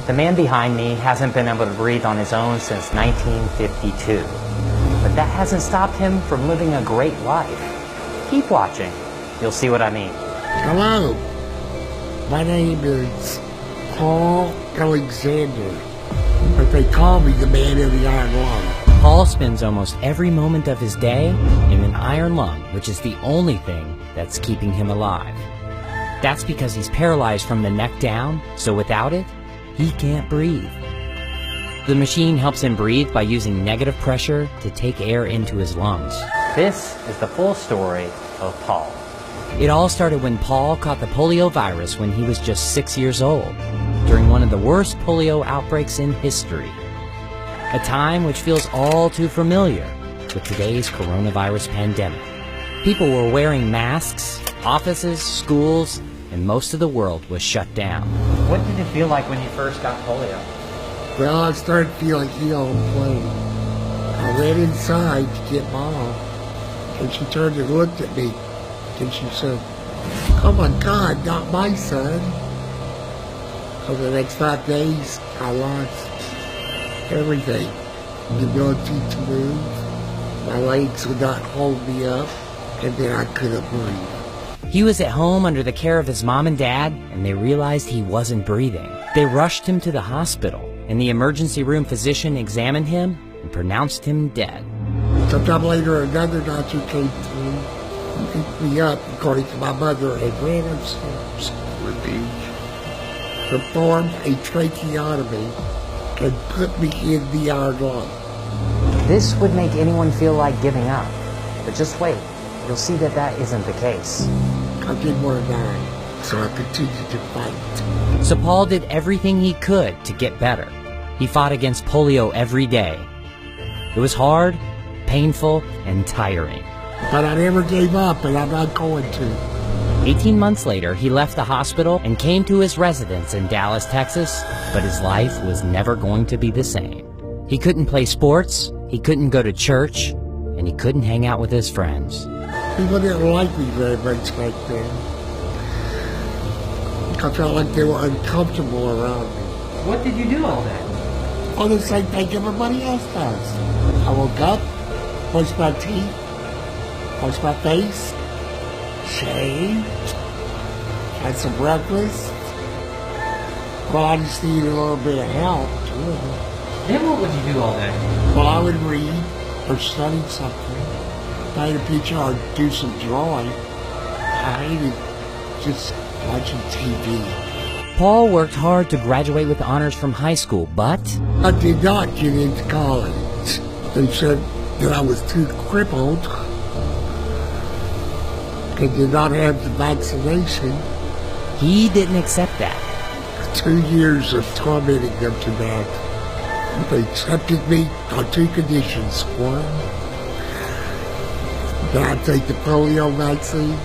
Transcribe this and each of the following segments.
The man behind me hasn't been able to breathe on his own since 1952. But that hasn't stopped him from living a great life. Keep watching. You'll see what I mean. Hello. My name is Paul Alexander, but they call me the man of the iron lung. Paul spends almost every moment of his day in an iron lung, which is the only thing that's keeping him alive. That's because he's paralyzed from the neck down, so without it, he can't breathe. The machine helps him breathe by using negative pressure to take air into his lungs. This is the full story of Paul. It all started when Paul caught the polio virus when he was just 6 years old, during one of the worst polio outbreaks in history. A time which feels all too familiar with today's coronavirus pandemic. People were wearing masks, offices, schools, and most of the world was shut down. What did it feel like when you first got polio? Well, I started feeling ill and plain. I ran inside to get Mom, and she turned and looked at me, and she said, "Oh my God, not my son." For the next 5 days, I lost everything. The ability to move, my legs would not hold me up, and then I couldn't breathe. He was at home under the care of his mom and dad, and they realized he wasn't breathing. They rushed him to the hospital, and the emergency room physician examined him and pronounced him dead. Sometime later, another doctor came through and picked me up, according to my mother, and ran upstairs with me, performed a tracheotomy, and put me in the iron lung. This would make anyone feel like giving up, but just wait. You'll see that that isn't the case. I didn't want to die, so I continued to fight. So Paul did everything he could to get better. He fought against polio every day. It was hard, painful, and tiring. But I never gave up, and I'm not going to. 18 months later, he left the hospital and came to his residence in Dallas, Texas, but his life was never going to be the same. He couldn't play sports, he couldn't go to church, and he couldn't hang out with his friends. People didn't like me very much back then. I felt like they were uncomfortable around me. What did you do all day? Oh, the same thing everybody else does. I woke up, brushed my teeth, washed my face, shaved, had some breakfast. Well, I just needed a little bit of help, too. Then what would you do all day? Well, I would read or study something, paint a picture or do some drawing. I hated just watching TV. Paul worked hard to graduate with honors from high school, but I did not get into college. They said that I was too crippled and did not have the vaccination. he didn't accept that. 2 years of tormenting them to death. They accepted me on 2 conditions. One, that I take the polio vaccine.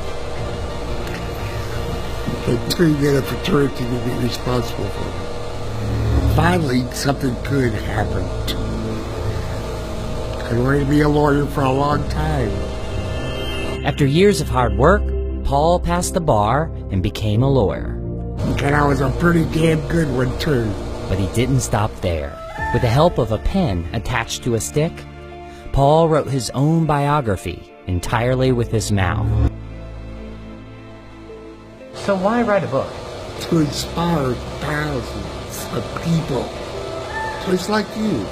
And 2, that a fraternity would be responsible for me. Finally, something good happened. I wanted to be a lawyer for a long time. After years of hard work, Paul passed the bar and became a lawyer. And I was a pretty damn good one, too. But he didn't stop there. With the help of a pen attached to a stick, Paul wrote his own biography entirely with his mouth. So why write a book? To inspire thousands of people, just like you.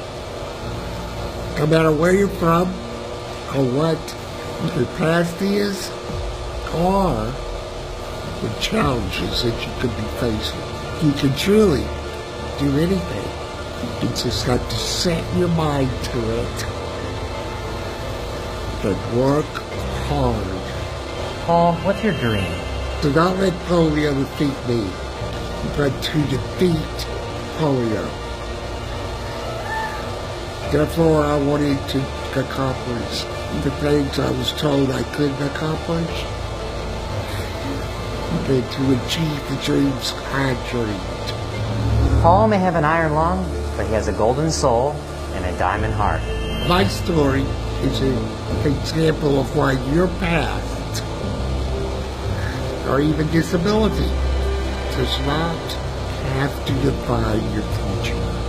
No matter where you're from, or what your past is, or the challenges that you could be facing. You can truly do anything. You just have to set your mind to it and work hard. Paul, what's your dream? Do not let polio defeat me, but to defeat polio. Therefore, I wanted to accomplish the things I was told I couldn't accomplish, and to achieve the dreams I dreamed. Paul may have an iron lung, but he has a golden soul and a diamond heart. My story is an example of why your past, or even disability, does not have to defy your teacher.